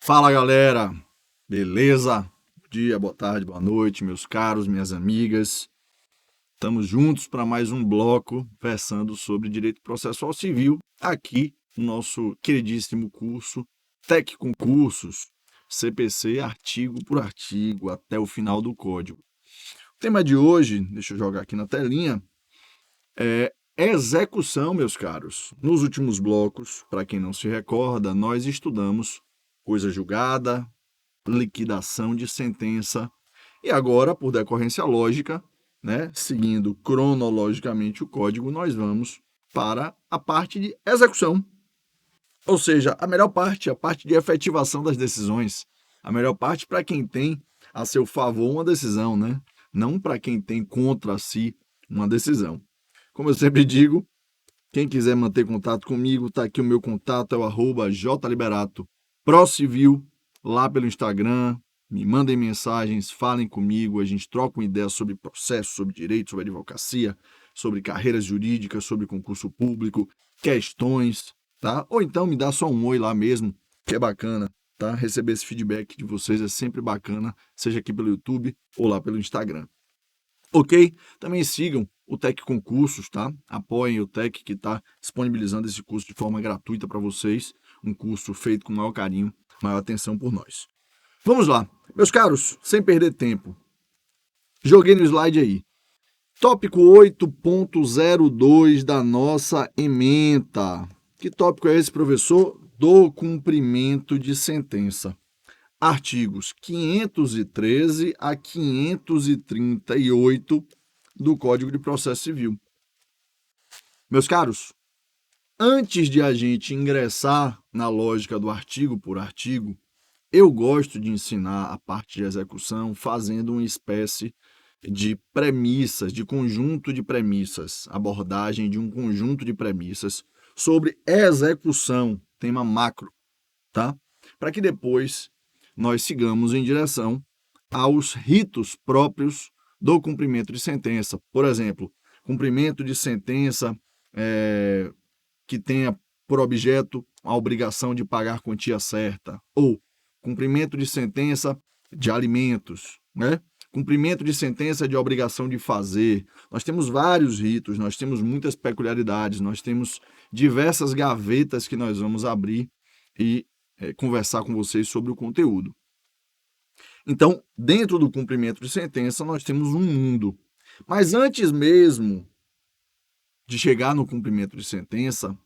Fala galera, beleza? Bom dia, boa tarde, boa noite, meus caros, minhas amigas. Estamos juntos para mais um bloco versando sobre direito processual civil aqui no nosso queridíssimo curso Tec Concursos, CPC artigo por artigo até o final do código. O tema de hoje, deixa eu jogar aqui na telinha, é execução, meus caros. Nos últimos blocos, para quem não se recorda, nós estudamos coisa julgada, liquidação de sentença. E agora, por decorrência lógica, seguindo cronologicamente o código, nós vamos para a parte de execução. Ou seja, a melhor parte, a parte de efetivação das decisões. A melhor parte para quem tem a seu favor uma decisão, não para quem tem contra si uma decisão. Como eu sempre digo, quem quiser manter contato comigo, está aqui o meu contato, é o @jliberato. ProCivil, lá pelo Instagram, me mandem mensagens, falem comigo, a gente troca uma ideia sobre processo, sobre direito, sobre advocacia, sobre carreiras jurídicas, sobre concurso público, questões, tá? Ou então me dá só um oi lá mesmo, que é bacana, tá? Receber esse feedback de vocês é sempre bacana, seja aqui pelo YouTube ou lá pelo Instagram. Ok? Também sigam o Tec Concursos, tá? Apoiem o Tec, que está disponibilizando esse curso de forma gratuita para vocês. Um curso feito com maior carinho, maior atenção por nós. Vamos lá. Meus caros, sem perder tempo. Joguei no slide aí. Tópico 8.02 da nossa ementa. Que tópico é esse, professor? Do cumprimento de sentença. Artigos 513 a 538 do Código de Processo Civil. Meus caros, antes de a gente ingressar na lógica do artigo por artigo, eu gosto de ensinar a parte de execução fazendo uma espécie de premissas, de conjunto de premissas, abordagem de um conjunto de premissas sobre execução, tema macro, tá? Para que depois nós sigamos em direção aos ritos próprios do cumprimento de sentença. Por exemplo, cumprimento de sentença que tenha por objeto a obrigação de pagar quantia certa, ou cumprimento de sentença de alimentos, cumprimento de sentença de obrigação de fazer. Nós temos vários ritos, nós temos muitas peculiaridades, nós temos diversas gavetas que nós vamos abrir e conversar com vocês sobre o conteúdo. Então, dentro do cumprimento de sentença, nós temos um mundo. Mas antes mesmo de chegar no cumprimento de sentença,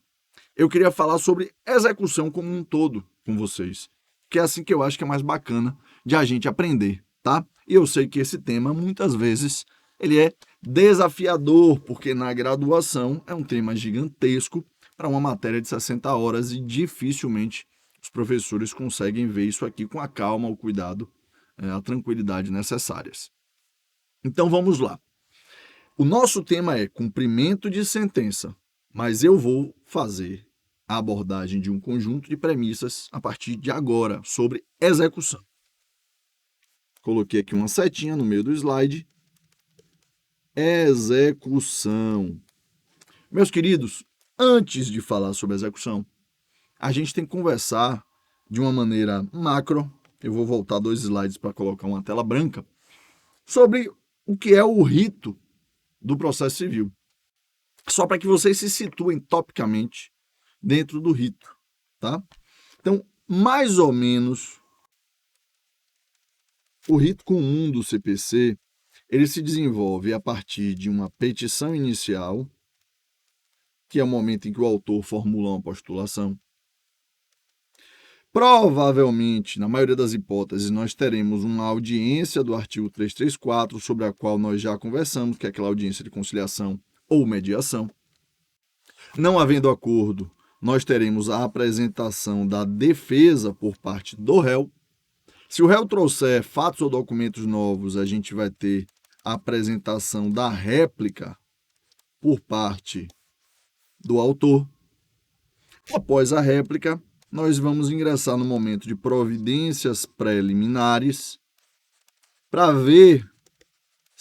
eu queria falar sobre execução como um todo com vocês, que é assim que eu acho que é mais bacana de a gente aprender, tá? E eu sei que esse tema, muitas vezes, ele é desafiador, porque na graduação é um tema gigantesco para uma matéria de 60 horas e dificilmente os professores conseguem ver isso aqui com a calma, o cuidado, a tranquilidade necessárias. Então vamos lá. O nosso tema é cumprimento de sentença, mas eu vou fazer a abordagem de um conjunto de premissas a partir de agora sobre execução. Coloquei aqui uma setinha no meio do slide. Execução. Meus queridos, antes de falar sobre execução, a gente tem que conversar de uma maneira macro. Eu vou voltar 2 slides para colocar uma tela branca, sobre o que é o rito do processo civil. Só para que vocês se situem topicamente dentro do rito, tá? Então, mais ou menos, o rito comum do CPC, ele se desenvolve a partir de uma petição inicial, que é o momento em que o autor formula uma postulação. Provavelmente, na maioria das hipóteses, nós teremos uma audiência do artigo 334, sobre a qual nós já conversamos, que é aquela audiência de conciliação ou mediação. Não havendo acordo, nós teremos a apresentação da defesa por parte do réu. Se o réu trouxer fatos ou documentos novos, a gente vai ter a apresentação da réplica por parte do autor. Após a réplica, nós vamos ingressar no momento de providências preliminares para ver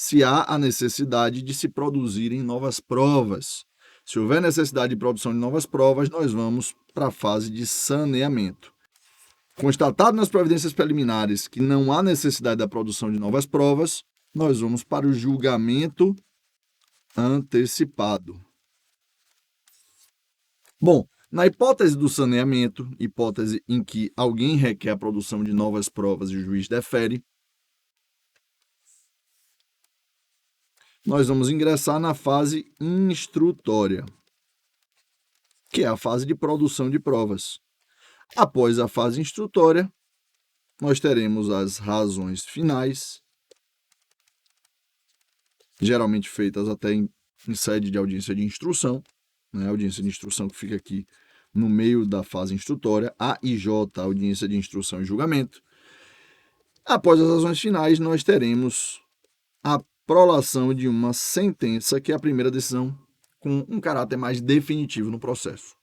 se há a necessidade de se produzirem novas provas. Se houver necessidade de produção de novas provas, nós vamos para a fase de saneamento. Constatado nas providências preliminares que não há necessidade da produção de novas provas, nós vamos para o julgamento antecipado. Bom, na hipótese do saneamento, hipótese em que alguém requer a produção de novas provas e o juiz defere, nós vamos ingressar na fase instrutória, que é a fase de produção de provas. Após a fase instrutória, nós teremos as razões finais, geralmente feitas até em sede de audiência de instrução, né? Audiência de instrução que fica aqui no meio da fase instrutória, AIJ, audiência de instrução e julgamento. Após as razões finais, nós teremos a prolação de uma sentença, que é a primeira decisão com um caráter mais definitivo no processo.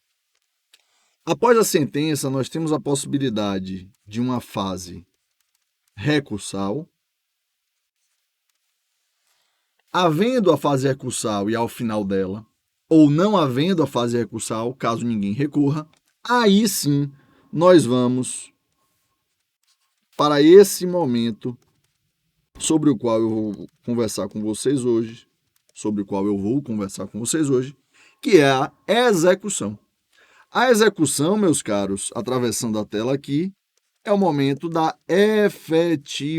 Após a sentença, nós temos a possibilidade de uma fase recursal. Havendo a fase recursal e ao final dela, ou não havendo a fase recursal, caso ninguém recorra, aí sim nós vamos para esse momento sobre o qual eu vou conversar com vocês hoje, que é a execução. A execução, meus caros, atravessando a tela aqui, é o momento da efetivação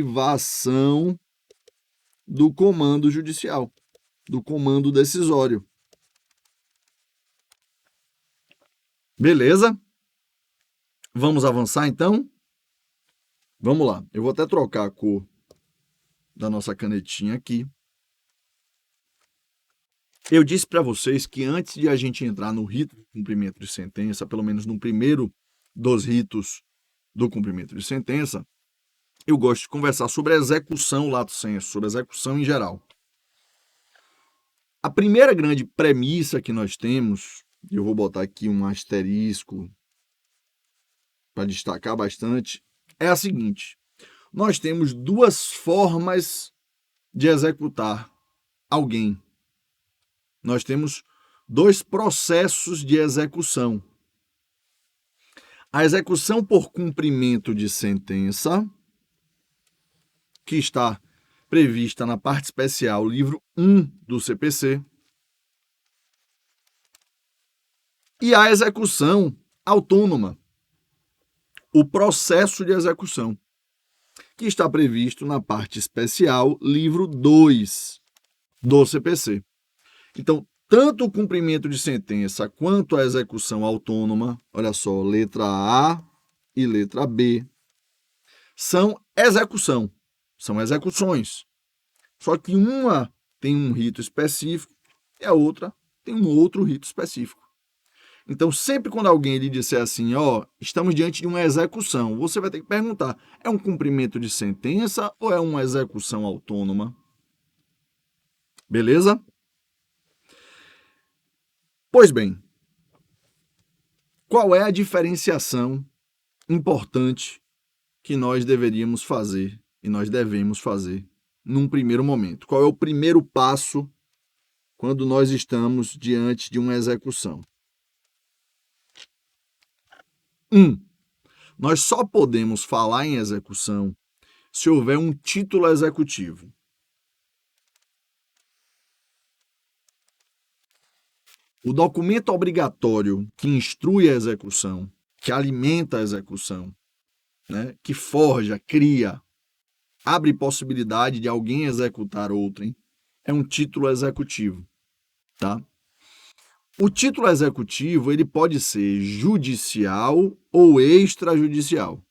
do comando judicial, do comando decisório. Beleza? Vamos avançar, então? Vamos lá. Eu vou até trocar a cor da nossa canetinha aqui. Eu disse para vocês que antes de a gente entrar no rito de cumprimento de sentença, pelo menos no primeiro dos ritos do cumprimento de sentença, eu gosto de conversar sobre a execução lato sensu, sobre a execução em geral. A primeira grande premissa que nós temos, eu vou botar aqui um asterisco para destacar bastante, é a seguinte: nós temos duas formas de executar alguém. Nós temos dois processos de execução. A execução por cumprimento de sentença, que está prevista na parte especial, livro 1 do CPC, e a execução autônoma, o processo de execução, que está previsto na parte especial, livro 2 do CPC. Então, tanto o cumprimento de sentença quanto a execução autônoma, olha só, letra A e letra B, são execução, são execuções. Só que uma tem um rito específico e a outra tem um outro rito específico. Então, sempre quando alguém lhe disser assim, estamos diante de uma execução, você vai ter que perguntar, é um cumprimento de sentença ou é uma execução autônoma? Beleza? Pois bem, qual é a diferenciação importante que nós deveríamos fazer e nós devemos fazer num primeiro momento? Qual é o primeiro passo quando nós estamos diante de uma execução? Nós só podemos falar em execução se houver um título executivo. O documento obrigatório que instrui a execução, que alimenta a execução, né, que forja, cria, abre possibilidade de alguém executar outrem, é um título executivo, tá? O título executivo, ele pode ser judicial ou extrajudicial.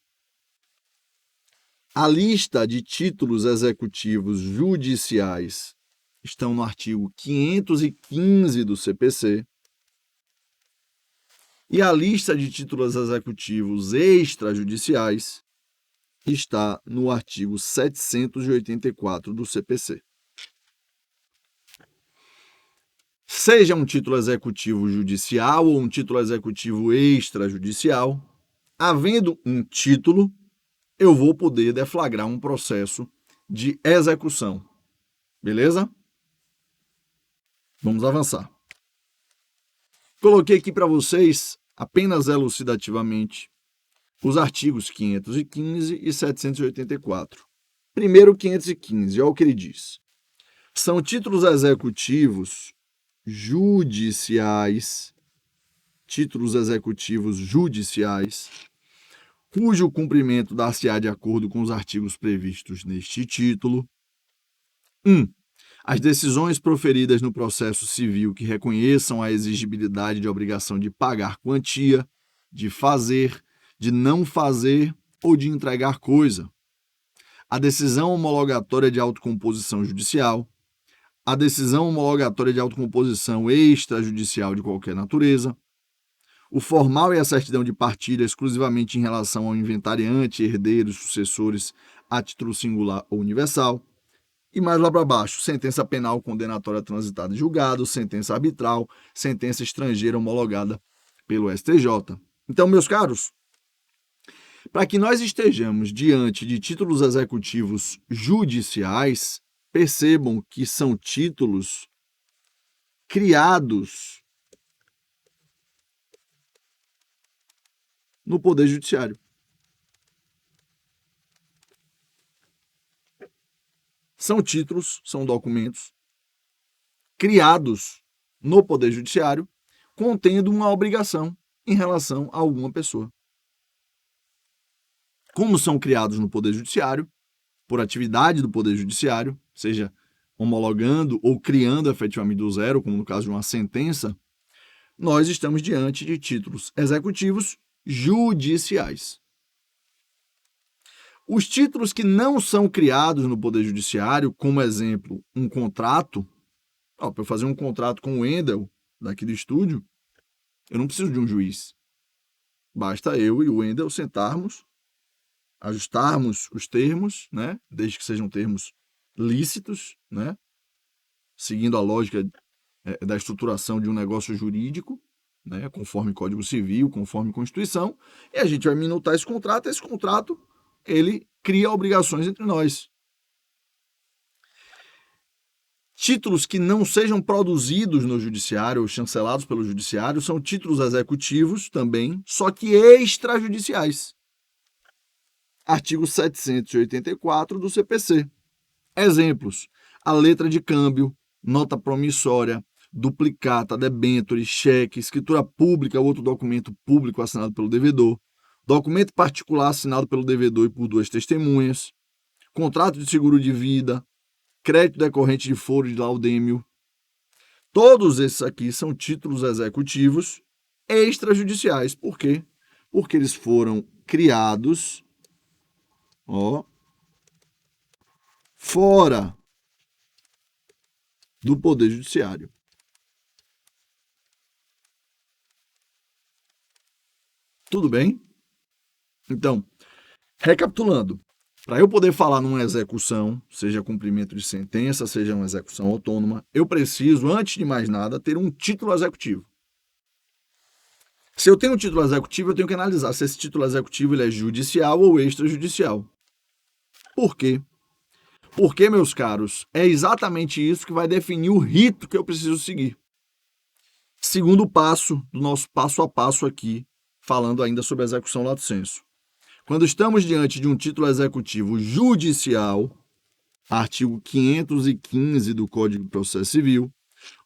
A lista de títulos executivos judiciais estão no artigo 515 do CPC. E a lista de títulos executivos extrajudiciais está no artigo 784 do CPC. Seja um título executivo judicial ou um título executivo extrajudicial, havendo um título, eu vou poder deflagrar um processo de execução. Beleza? Vamos avançar. Coloquei aqui para vocês, apenas elucidativamente, os artigos 515 e 784. Primeiro, 515, olha o que ele diz. São títulos executivos judiciais, cujo cumprimento dar-se-á de acordo com os artigos previstos neste título. 1. As decisões proferidas no processo civil que reconheçam a exigibilidade de obrigação de pagar quantia, de fazer, de não fazer ou de entregar coisa. A decisão homologatória de autocomposição judicial. A decisão homologatória de autocomposição extrajudicial de qualquer natureza. O formal e a certidão de partilha exclusivamente em relação ao inventariante, herdeiros, sucessores, a título singular ou universal. E mais lá para baixo, sentença penal condenatória transitada em julgado, sentença arbitral, sentença estrangeira homologada pelo STJ. Então, meus caros, para que nós estejamos diante de títulos executivos judiciais, percebam que são títulos criados no Poder Judiciário. São títulos, são documentos criados no Poder Judiciário, contendo uma obrigação em relação a alguma pessoa. Como são criados no Poder Judiciário, por atividade do Poder Judiciário, seja homologando ou criando efetivamente do zero, como no caso de uma sentença, nós estamos diante de títulos executivos judiciais. Os títulos que não são criados no Poder Judiciário, como exemplo, um contrato, para eu fazer um contrato com o Wendel, daqui do estúdio, eu não preciso de um juiz. Basta eu e o Wendel sentarmos, ajustarmos os termos, né? Desde que sejam termos lícitos, né? Seguindo a lógica da estruturação de um negócio jurídico, né? Conforme Código Civil, conforme Constituição, e a gente vai minutar esse contrato ele cria obrigações entre nós. Títulos que não sejam produzidos no judiciário ou chancelados pelo judiciário são títulos executivos também, só que extrajudiciais. Artigo 784 do CPC. Exemplos: a letra de câmbio, nota promissória, duplicata, debênture, cheque, escritura pública ou outro documento público assinado pelo devedor, documento particular assinado pelo devedor e por duas testemunhas, contrato de seguro de vida, crédito decorrente de foro de laudêmio. Todos esses aqui são títulos executivos extrajudiciais. Por quê? Porque eles foram criados fora do Poder Judiciário. Tudo bem? Então, recapitulando, para eu poder falar numa execução, seja cumprimento de sentença, seja uma execução autônoma, eu preciso, antes de mais nada, ter um título executivo. Se eu tenho um título executivo, eu tenho que analisar se esse título executivo ele é judicial ou extrajudicial. Por quê? Porque, meus caros, é exatamente isso que vai definir o rito que eu preciso seguir. Segundo passo do nosso passo a passo aqui, falando ainda sobre a execução lato sensu. Quando estamos diante de um título executivo judicial, artigo 515 do Código de Processo Civil,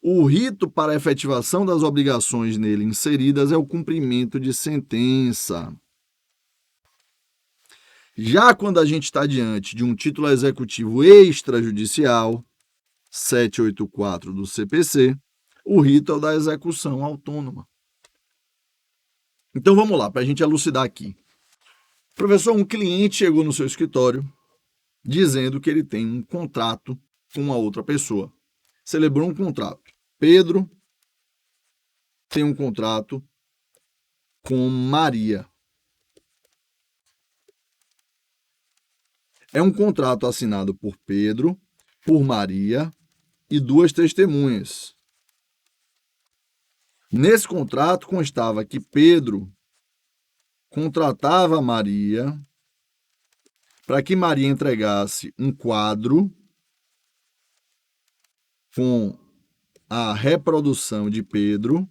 o rito para a efetivação das obrigações nele inseridas é o cumprimento de sentença. Já quando a gente está diante de um título executivo extrajudicial, 784 do CPC, o rito é o da execução autônoma. Então vamos lá, para a gente elucidar aqui. Professor, um cliente chegou no seu escritório dizendo que ele tem um contrato com uma outra pessoa. Celebrou um contrato. Pedro tem um contrato com Maria. É um contrato assinado por Pedro, por Maria e duas testemunhas. Nesse contrato constava que Pedro contratava Maria para que Maria entregasse um quadro com a reprodução de Pedro,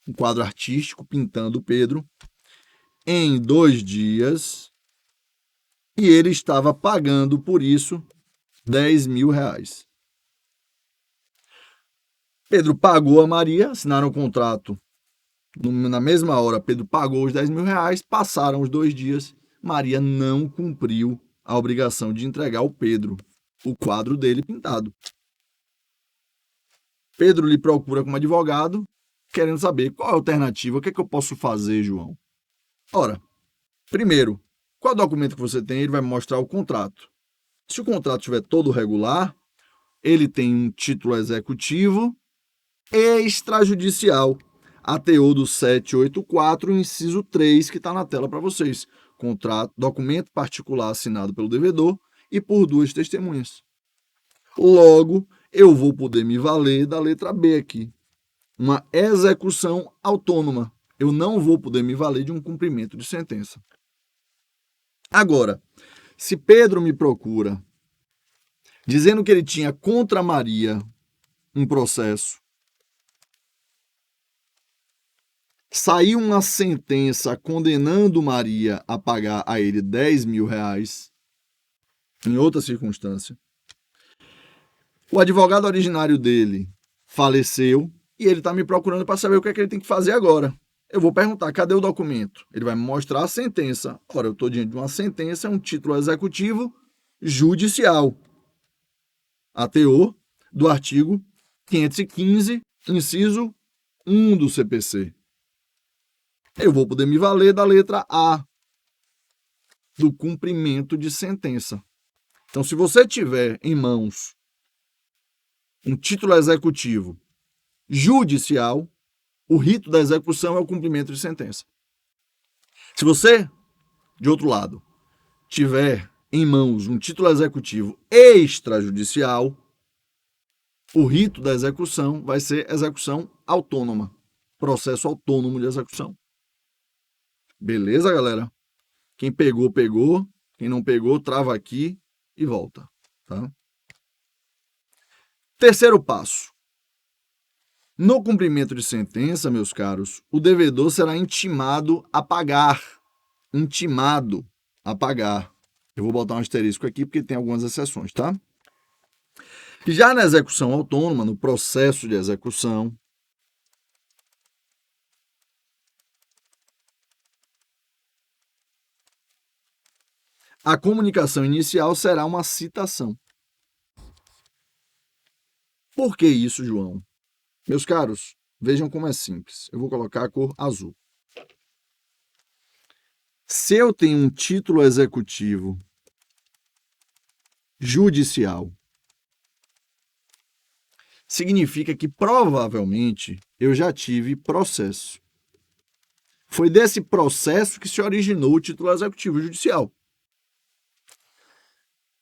um quadro artístico pintando Pedro, em 2 dias, e ele estava pagando por isso R$10.000. Pedro pagou a Maria, assinaram o contrato. Na mesma hora, Pedro pagou os R$10.000, passaram os 2 dias, Maria não cumpriu a obrigação de entregar ao Pedro o quadro dele pintado. Pedro lhe procura como advogado, querendo saber qual é a alternativa, o que é que eu posso fazer, João? Ora, primeiro, qual documento que você tem? Ele vai mostrar o contrato. Se o contrato estiver todo regular, ele tem um título executivo extrajudicial, ATO do 784, inciso 3, que está na tela para vocês. Contrato, documento particular assinado pelo devedor e por 2 testemunhas. Logo, eu vou poder me valer da letra B aqui. Uma execução autônoma. Eu não vou poder me valer de um cumprimento de sentença. Agora, se Pedro me procura dizendo que ele tinha contra Maria um processo, saiu uma sentença condenando Maria a pagar a ele R$10.000 em outra circunstância, o advogado originário dele faleceu e ele está me procurando para saber o que é que ele tem que fazer agora. Eu vou perguntar, cadê o documento? Ele vai me mostrar a sentença. Ora, eu estou diante de uma sentença, é um título executivo judicial. ATO do artigo 515, inciso 1 do CPC. Eu vou poder me valer da letra A, do cumprimento de sentença. Então, se você tiver em mãos um título executivo judicial, o rito da execução é o cumprimento de sentença. Se você, de outro lado, tiver em mãos um título executivo extrajudicial, o rito da execução vai ser execução autônoma, processo autônomo de execução. Beleza, galera? Quem pegou, pegou. Quem não pegou, trava aqui e volta. Tá? Terceiro passo. No cumprimento de sentença, meus caros, o devedor será intimado a pagar. Intimado a pagar. Eu vou botar um asterisco aqui porque tem algumas exceções, tá? Já na execução autônoma, no processo de execução, a comunicação inicial será uma citação. Por que isso, João? Meus caros, vejam como é simples. Eu vou colocar a cor azul. Se eu tenho um título executivo judicial, significa que provavelmente eu já tive processo. Foi desse processo que se originou o título executivo judicial.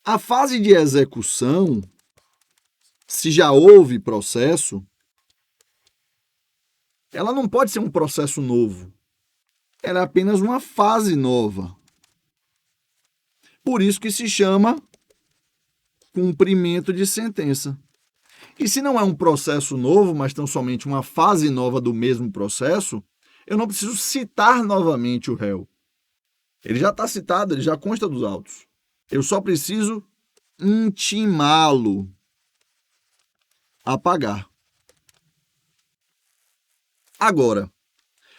A fase de execução, se já houve processo, ela não pode ser um processo novo. Ela é apenas uma fase nova. Por isso que se chama cumprimento de sentença. E se não é um processo novo, mas tão somente uma fase nova do mesmo processo, eu não preciso citar novamente o réu. Ele já está citado, ele já consta dos autos. Eu só preciso intimá-lo a pagar. Agora,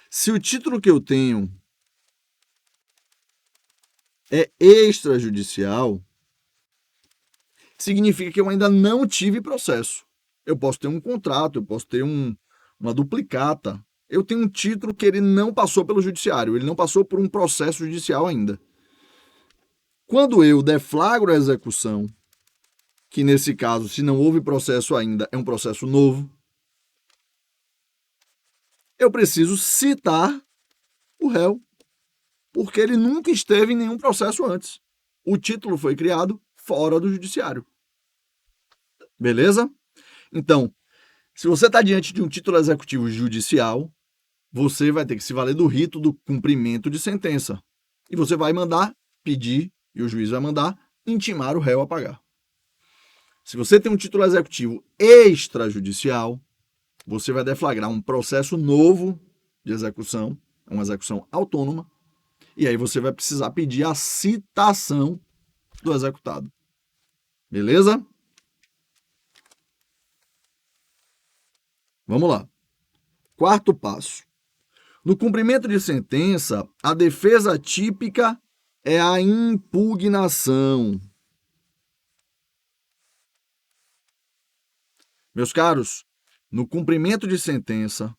se o título que eu tenho é extrajudicial, significa que eu ainda não tive processo. Eu posso ter um contrato, eu posso ter uma duplicata. Eu tenho um título que ele não passou pelo judiciário, ele não passou por um processo judicial ainda. Quando eu deflagro a execução, que nesse caso, se não houve processo ainda, é um processo novo, eu preciso citar o réu, porque ele nunca esteve em nenhum processo antes. O título foi criado fora do judiciário. Beleza? Então, se você está diante de um título executivo judicial, você vai ter que se valer do rito do cumprimento de sentença. E você vai mandar pedir, e o juiz vai mandar intimar o réu a pagar. Se você tem um título executivo extrajudicial, você vai deflagrar um processo novo de execução, uma execução autônoma, e aí você vai precisar pedir a citação do executado. Beleza? Vamos lá. Quarto passo. No cumprimento de sentença, a defesa típica é a impugnação. Meus caros, no cumprimento de sentença,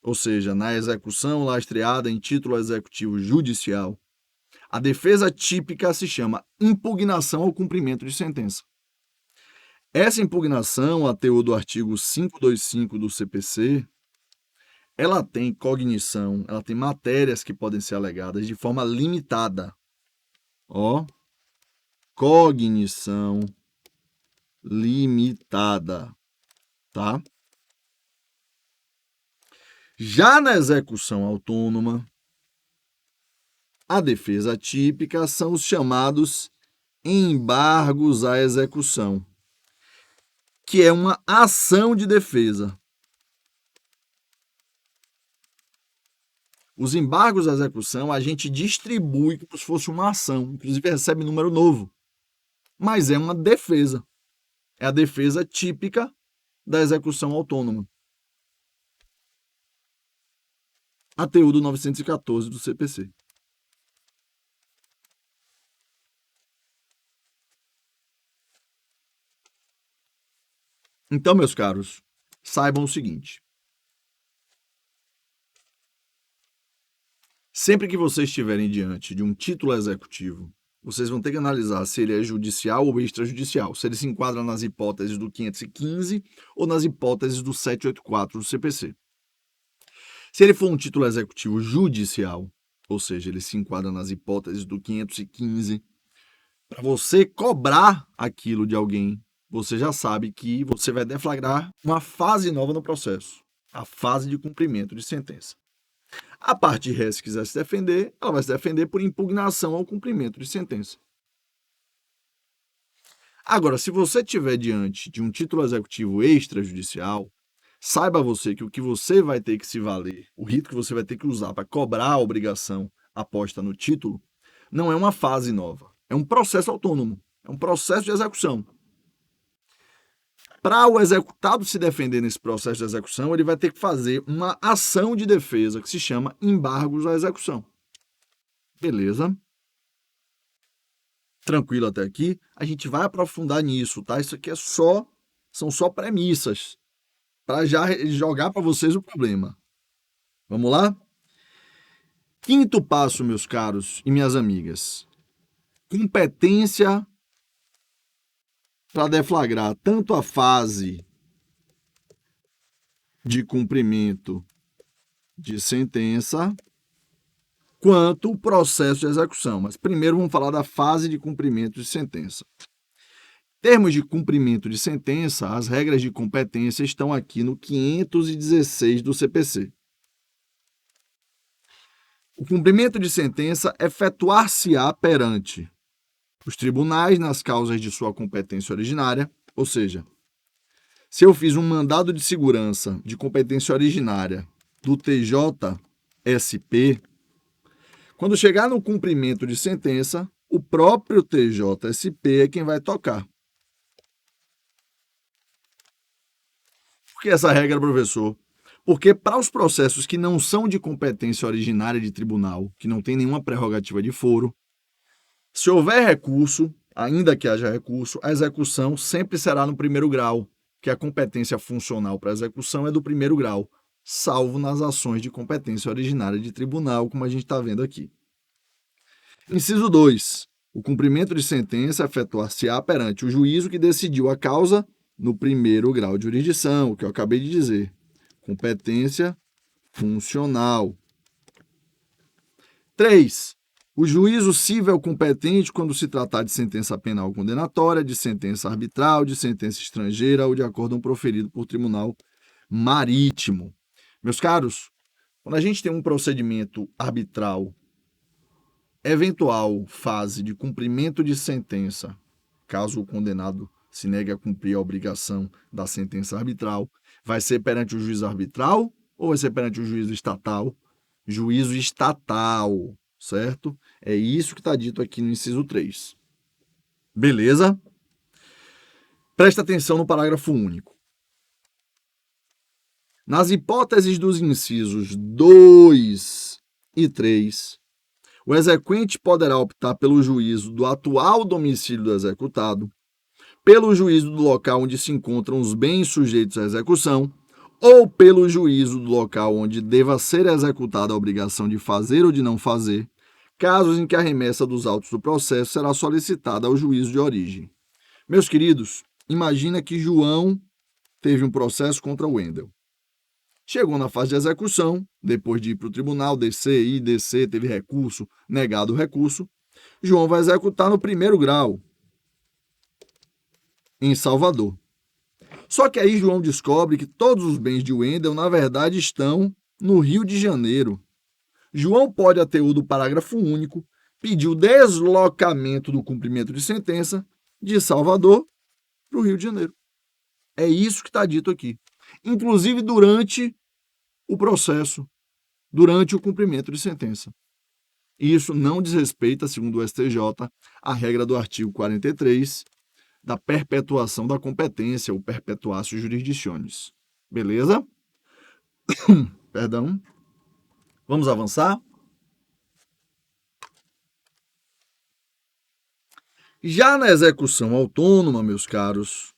ou seja, na execução lastreada em título executivo judicial, a defesa típica se chama impugnação ao cumprimento de sentença. Essa impugnação, a teor do artigo 525 do CPC, ela tem cognição, ela tem matérias que podem ser alegadas de forma limitada. Ó, cognição limitada, tá? Já na execução autônoma, a defesa típica são os chamados embargos à execução, que é uma ação de defesa. Os embargos à execução a gente distribui como se fosse uma ação, inclusive recebe número novo, mas é uma defesa. É a defesa típica da execução autônoma. ATU do 914 do CPC. Então, meus caros, saibam o seguinte. Sempre que vocês estiverem diante de um título executivo, vocês vão ter que analisar se ele é judicial ou extrajudicial, se ele se enquadra nas hipóteses do 515 ou nas hipóteses do 784 do CPC. Se ele for um título executivo judicial, ou seja, ele se enquadra nas hipóteses do 515, para você cobrar aquilo de alguém, você já sabe que você vai deflagrar uma fase nova no processo, a fase de cumprimento de sentença. A parte res, se quiser se defender, ela vai se defender por impugnação ao cumprimento de sentença. Agora, se você estiver diante de um título executivo extrajudicial, saiba você que o que você vai ter que se valer, o rito que você vai ter que usar para cobrar a obrigação aposta no título, não é uma fase nova, é um processo autônomo, é um processo de execução. Para o executado se defender nesse processo de execução, ele vai ter que fazer uma ação de defesa que se chama embargos à execução. Beleza? Tranquilo até aqui? A gente vai aprofundar nisso, tá? Isso aqui são só premissas para já jogar para vocês o problema. Vamos lá? Quinto passo, meus caros e minhas amigas. Competência para deflagrar tanto a fase de cumprimento de sentença quanto o processo de execução. Mas primeiro vamos falar da fase de cumprimento de sentença. Em termos de cumprimento de sentença, as regras de competência estão aqui no 516 do CPC. O cumprimento de sentença efetuar-se-á perante os tribunais nas causas de sua competência originária, ou seja, se eu fiz um mandado de segurança de competência originária do TJSP, quando chegar no cumprimento de sentença, o próprio TJSP é quem vai tocar. Por que essa regra, professor? Porque para os processos que não são de competência originária de tribunal, que não tem nenhuma prerrogativa de foro, se houver recurso, ainda que haja recurso, a execução sempre será no primeiro grau, que a competência funcional para a execução é do primeiro grau, salvo nas ações de competência originária de tribunal, como a gente está vendo aqui. Inciso 2. O cumprimento de sentença efetuar-se-á perante o juízo que decidiu a causa no primeiro grau de jurisdição, o que eu acabei de dizer. Competência funcional. 3. O juízo cível competente quando se tratar de sentença penal condenatória, de sentença arbitral, de sentença estrangeira ou de acórdão proferido por tribunal marítimo. Meus caros, quando a gente tem um procedimento arbitral, eventual fase de cumprimento de sentença, caso o condenado se negue a cumprir a obrigação da sentença arbitral, vai ser perante o juiz arbitral ou vai ser perante o juízo estatal? Juízo estatal, certo? É isso que está dito aqui no inciso 3. Beleza? Presta atenção no parágrafo único. Nas hipóteses dos incisos 2 e 3, o exequente poderá optar pelo juízo do atual domicílio do executado, pelo juízo do local onde se encontram os bens sujeitos à execução, ou pelo juízo do local onde deva ser executada a obrigação de fazer ou de não fazer, casos em que a remessa dos autos do processo será solicitada ao juízo de origem. Meus queridos, imagina que João teve um processo contra o Wendel. Chegou na fase de execução, depois de ir para o tribunal, descer, teve recurso, negado o recurso. João vai executar no primeiro grau, em Salvador. Só que aí João descobre que todos os bens de Wendel, na verdade, estão no Rio de Janeiro. João pode, a teor do parágrafo único, pedir o deslocamento do cumprimento de sentença de Salvador para o Rio de Janeiro. É isso que está dito aqui. Inclusive durante o processo, durante o cumprimento de sentença. Isso não desrespeita, segundo o STJ, a regra do artigo 43 da perpetuação da competência, ou perpetuatio jurisdictionis. Beleza? Perdão. Vamos avançar? Já na execução autônoma, meus caros,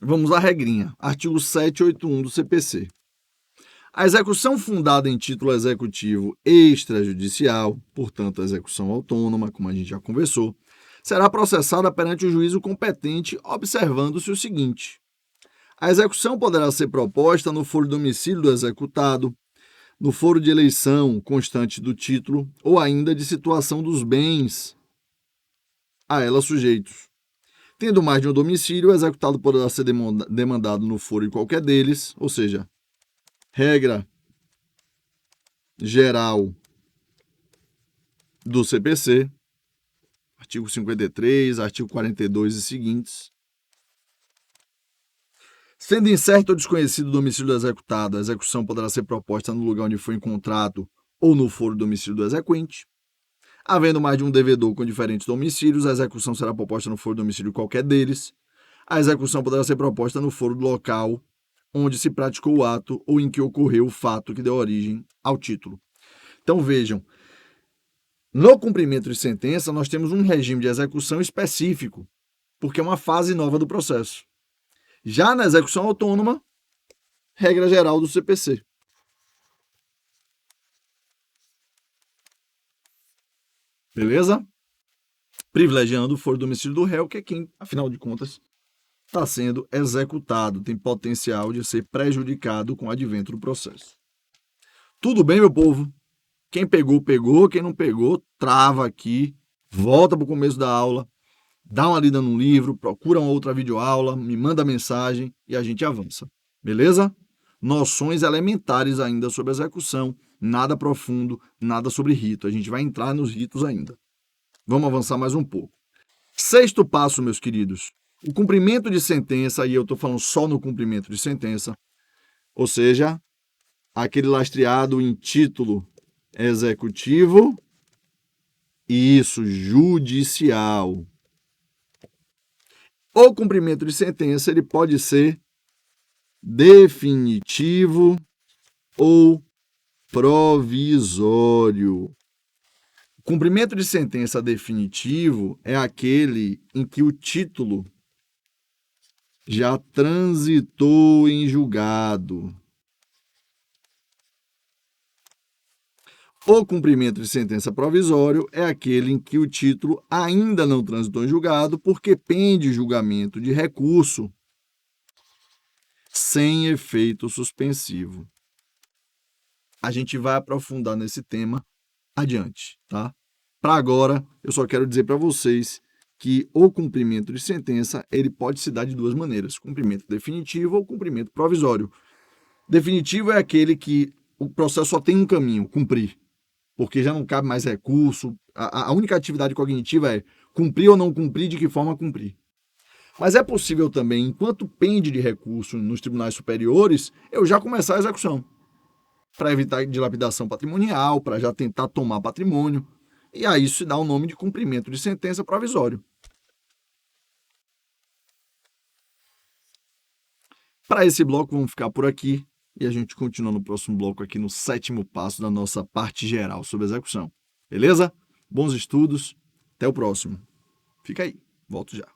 vamos à regrinha, artigo 781 do CPC. A execução fundada em título executivo extrajudicial, portanto, a execução autônoma, como a gente já conversou, será processada perante o juízo competente, observando-se o seguinte: a execução poderá ser proposta no foro de domicílio do executado, no foro de eleição constante do título ou ainda de situação dos bens a ela sujeitos. Tendo mais de um domicílio, o executado poderá ser demandado no foro de qualquer deles, ou seja, regra geral do CPC, artigo 53, artigo 42 e seguintes. Sendo incerto ou desconhecido o domicílio do executado, a execução poderá ser proposta no lugar onde foi encontrado ou no foro do domicílio do exequente. Havendo mais de um devedor com diferentes domicílios, a execução será proposta no foro do domicílio de qualquer deles. A execução poderá ser proposta no foro do local onde se praticou o ato ou em que ocorreu o fato que deu origem ao título. Então vejam, no cumprimento de sentença nós temos um regime de execução específico, porque é uma fase nova do processo. Já na execução autônoma, regra geral do CPC. Beleza? Privilegiando o foro do domicílio do réu, que é quem, afinal de contas, está sendo executado, tem potencial de ser prejudicado com o advento do processo. Tudo bem, meu povo? Quem pegou, pegou. Quem não pegou, trava aqui, volta para o começo da aula, dá uma lida no livro, procura uma outra videoaula, me manda mensagem e a gente avança. Beleza? Noções elementares ainda sobre execução, nada profundo, nada sobre rito. A gente vai entrar nos ritos ainda. Vamos avançar mais um pouco. Sexto passo, meus queridos. O cumprimento de sentença, e eu estou falando só no cumprimento de sentença, ou seja, aquele lastreado em título executivo, isso, judicial. O cumprimento de sentença ele pode ser definitivo ou provisório. O cumprimento de sentença definitivo é aquele em que o título já transitou em julgado. O cumprimento de sentença provisório é aquele em que o título ainda não transitou em julgado porque pende julgamento de recurso sem efeito suspensivo. A gente vai aprofundar nesse tema adiante, tá? Para agora, eu só quero dizer para vocês que o cumprimento de sentença ele pode se dar de duas maneiras: cumprimento definitivo ou cumprimento provisório. Definitivo é aquele que o processo só tem um caminho, cumprir. porque já não cabe mais recurso. A única atividade cognitiva é cumprir ou não cumprir, de que forma cumprir. Mas é possível também, enquanto pende de recurso nos tribunais superiores, eu já começar a execução, para evitar dilapidação patrimonial, para já tentar tomar patrimônio. E aí isso se dá o nome de cumprimento de sentença provisório. Para esse bloco, vamos ficar por aqui e a gente continua no próximo bloco aqui no 7º passo da nossa parte geral sobre execução. Beleza? Bons estudos, até o próximo. Fica aí, volto já.